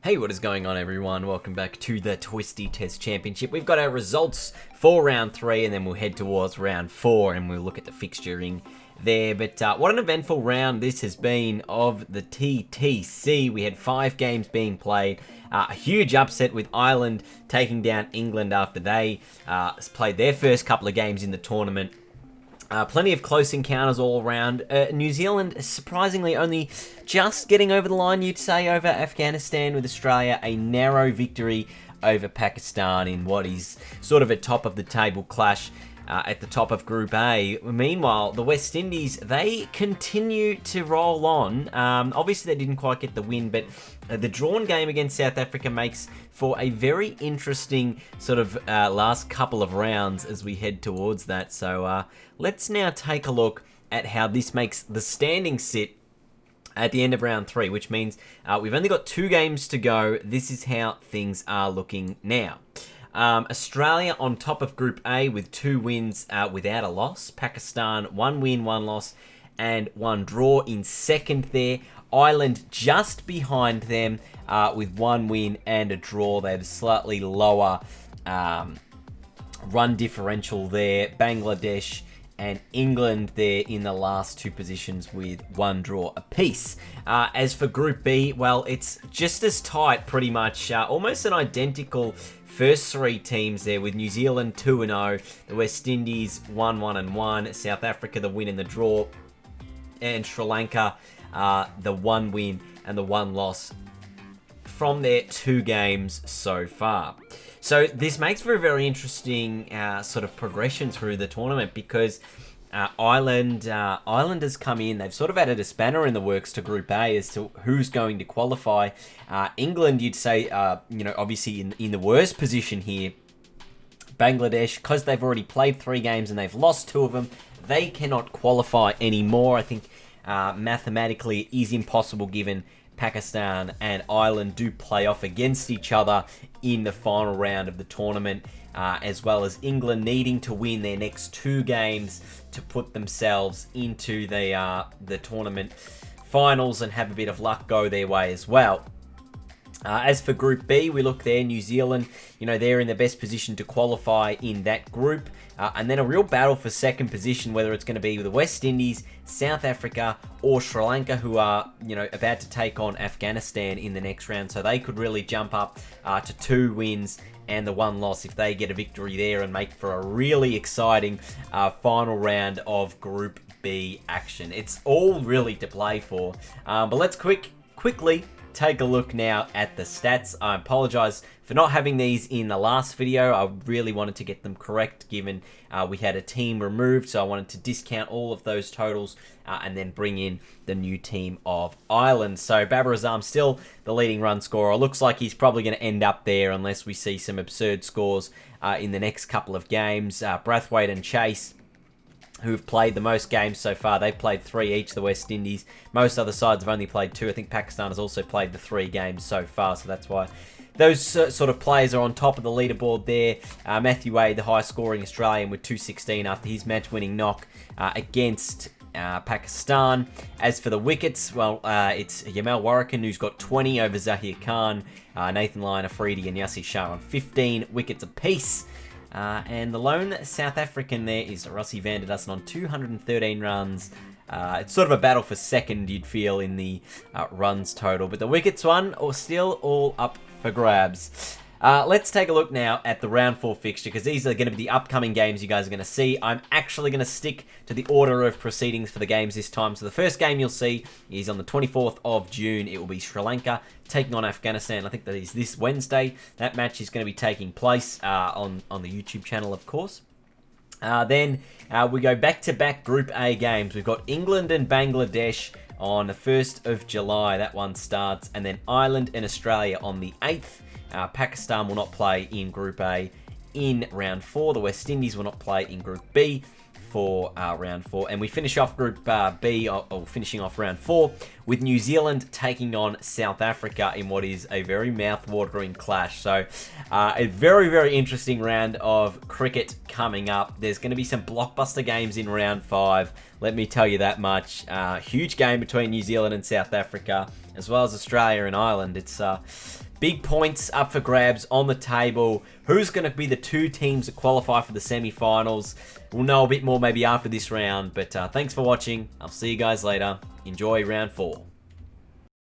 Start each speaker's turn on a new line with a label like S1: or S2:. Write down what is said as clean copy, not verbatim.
S1: Hey, what is going on, everyone? Welcome back to the Twistie Test Championship. We've got our results for round 3, and then we'll head towards round 4, and we'll look at the fixturing there. But what an eventful round this has been of the TTC. We had 5 games being played. A huge upset with Ireland taking down England after they played their first couple of games in the tournament. Plenty of close encounters all around. New Zealand, surprisingly, only just getting over the line, you'd say, over Afghanistan, with Australia a narrow victory over Pakistan in what is sort of a top-of-the-table clash at the top of Group A. Meanwhile, the West Indies, they continue to roll on. Obviously, they didn't quite get the win, but the drawn game against South Africa makes for a very interesting sort of last couple of rounds as we head towards that. So let's now take a look at how this makes the standings sit at the end of round 3, which means we've only got 2 games to go. This is how things are looking now. Australia on top of Group A with 2 wins without a loss. Pakistan 1 win, 1 loss, and 1 draw in second there. Ireland just behind them with 1 win and a draw. They have a slightly lower run differential there. Bangladesh and England there in the last 2 positions with 1 draw apiece. As for Group B, well, it's just as tight pretty much. Almost an identical first 3 teams there, with New Zealand 2-0, the West Indies 1-1-1, South Africa the win and the draw, and Sri Lanka the 1 win and the 1 loss from their 2 games so far. So this makes for a very interesting sort of progression through the tournament, because Ireland has come in. They've sort of added a spanner in the works to Group A as to who's going to qualify. England, you'd say, obviously in the worst position here. Bangladesh, because they've already played 3 games and they've lost 2 of them, they cannot qualify anymore. I think mathematically it is impossible, given Pakistan and Ireland do play off against each other in the final round of the tournament, as well as England needing to win their next 2 games to put themselves into the tournament finals and have a bit of luck go their way as well. As for Group B, we look there, New Zealand, they're in the best position to qualify in that group. And then a real battle for second position, whether it's going to be the West Indies, South Africa, or Sri Lanka, who are, about to take on Afghanistan in the next round. So they could really jump up to 2 wins and the 1 loss if they get a victory there, and make for a really exciting final round of Group B action. It's all really to play for. But let's quickly take a look now at the stats. I apologize for not having these in the last video. I really wanted to get them correct, given we had a team removed, so I wanted to discount all of those totals and then bring in the new team of Ireland. So Babar Azam still the leading run scorer. Looks like he's probably going to end up there unless we see some absurd scores in the next couple of games. Brathwaite and Chase, who've played the most games so far. They've played 3 each, the West Indies. Most other sides have only played 2. I think Pakistan has also played the 3 games so far, so that's why those sort of players are on top of the leaderboard there. Matthew Wade, the high-scoring Australian, with 216 after his match-winning knock against Pakistan. As for the wickets, well, it's Yamal Warrican, who's got 20 over Zahir Khan, Nathan Lyon, Afridi, and Yasir Shah on 15 wickets apiece. And the lone South African there is Rassie van der Dussen on 213 runs. It's sort of a battle for second, you'd feel, in the runs total. But the wickets one are still all up for grabs. Let's take a look now at the round 4 fixture, because these are going to be the upcoming games you guys are going to see. I'm actually going to stick to the order of proceedings for the games this time. So the first game you'll see is on the 24th of June. It will be Sri Lanka taking on Afghanistan. I think that is this Wednesday. That match is going to be taking place on the YouTube channel, of course. Then we go back-to-back Group A games. We've got England and Bangladesh on the 1st of July. That one starts. And then Ireland and Australia on the 8th. Pakistan will not play in Group A in round 4. The West Indies will not play in Group B for round 4. And we finish off Group B, or finishing off round 4, with New Zealand taking on South Africa in what is a very mouth-watering clash. So a very, very interesting round of cricket coming up. There's going to be some blockbuster games in round 5. Let me tell you that much. Huge game between New Zealand and South Africa, as well as Australia and Ireland. It's Big points up for grabs on the table. Who's going to be the 2 teams that qualify for the semi-finals? We'll know a bit more maybe after this round. But thanks for watching. I'll see you guys later. Enjoy round 4.